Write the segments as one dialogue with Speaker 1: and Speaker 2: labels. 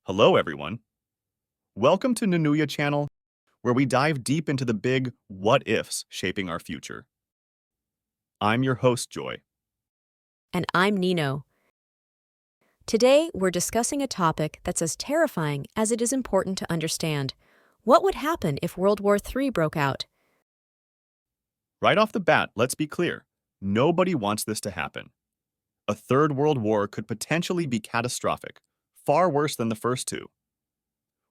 Speaker 1: Hello, everyone. Welcome to Nanuya Channel, where we dive deep into the big what-ifs shaping our future. I'm your host, Joy.
Speaker 2: And I'm Nino. Today, we're discussing a topic that's as terrifying as it is important to understand. What would happen if World War III broke out?
Speaker 1: Right off the bat, let's be clear. Nobody wants this to happen. A third world war could potentially be catastrophic, far worse than the first two.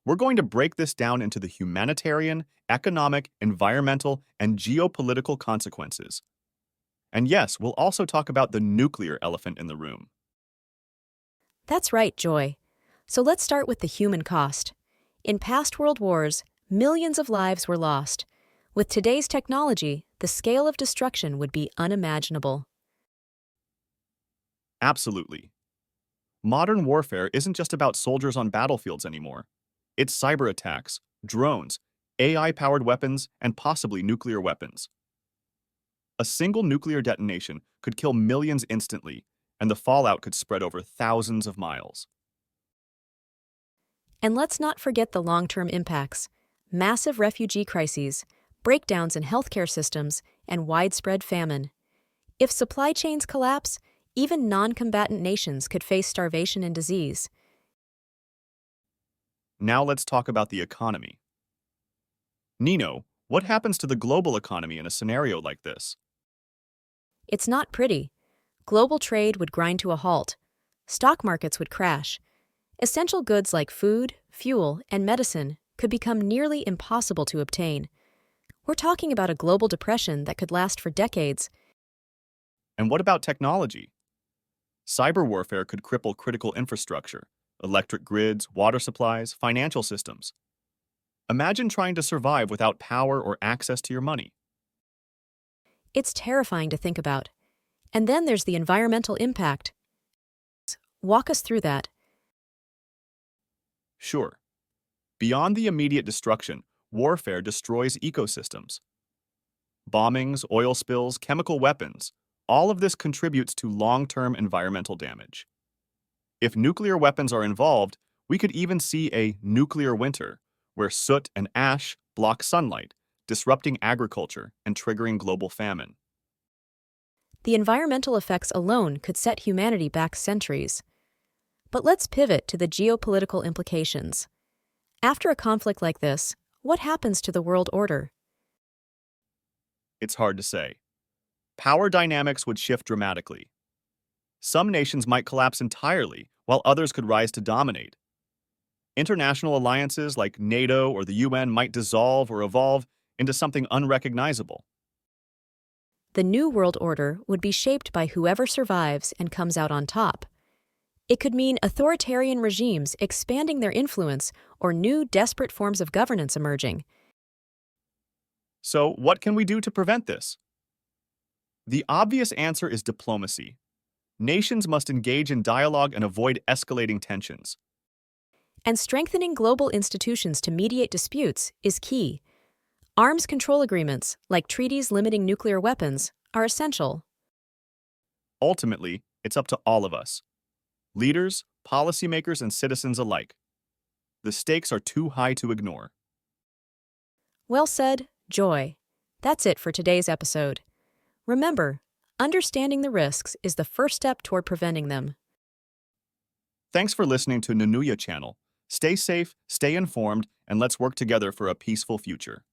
Speaker 1: We're going to break this down into the humanitarian, economic, environmental, and geopolitical consequences. And yes, we'll also talk about the nuclear elephant in the room.
Speaker 2: That's right, Joy. So let's start with the human cost. In past world wars, millions of lives were lost. With today's technology, the scale of destruction would be unimaginable.
Speaker 1: Absolutely. Modern warfare isn't just about soldiers on battlefields anymore. It's cyber attacks, drones, AI-powered weapons, and possibly nuclear weapons. A single nuclear detonation could kill millions instantly, and the fallout could spread over thousands of miles.
Speaker 2: And let's not forget the long-term impacts. Massive refugee crises, breakdowns in healthcare systems, and widespread famine. If supply chains collapse, even non-combatant nations could face starvation and disease.
Speaker 1: Now let's talk about the economy. Nino, what happens to the global economy in a scenario like this?
Speaker 2: It's not pretty. Global trade would grind to a halt. Stock markets would crash. Essential goods like food, fuel, and medicine could become nearly impossible to obtain. We're talking about a global depression that could last for decades.
Speaker 1: And what about technology? Cyber warfare could cripple critical infrastructure, electric grids, water supplies, financial systems. Imagine trying to survive without power or access to your money.
Speaker 2: It's terrifying to think about. And then there's the environmental impact. Walk us through that.
Speaker 1: Sure. Beyond the immediate destruction, warfare destroys ecosystems. Bombings, oil spills, chemical weapons, all of this contributes to long-term environmental damage. If nuclear weapons are involved, we could even see a nuclear winter, where soot and ash block sunlight, disrupting agriculture and triggering global famine.
Speaker 2: The environmental effects alone could set humanity back centuries. But let's pivot to the geopolitical implications. After a conflict like this, what happens to the world order?
Speaker 1: It's hard to say. Power dynamics would shift dramatically. Some nations might collapse entirely, while others could rise to dominate. International alliances like NATO or the UN might dissolve or evolve into something unrecognizable.
Speaker 2: The new world order would be shaped by whoever survives and comes out on top. It could mean authoritarian regimes expanding their influence or new desperate forms of governance emerging.
Speaker 1: So, what can we do to prevent this? The obvious answer is diplomacy. Nations must engage in dialogue and avoid escalating tensions.
Speaker 2: And strengthening global institutions to mediate disputes is key. Arms control agreements, like treaties limiting nuclear weapons, are essential.
Speaker 1: Ultimately, it's up to all of us. Leaders, policymakers, and citizens alike. The stakes are too high to ignore.
Speaker 2: Well said, Joy. That's it for today's episode. Remember, understanding the risks is the first step toward preventing them.
Speaker 1: Thanks for listening to Nanuya Channel. Stay safe, stay informed, and let's work together for a peaceful future.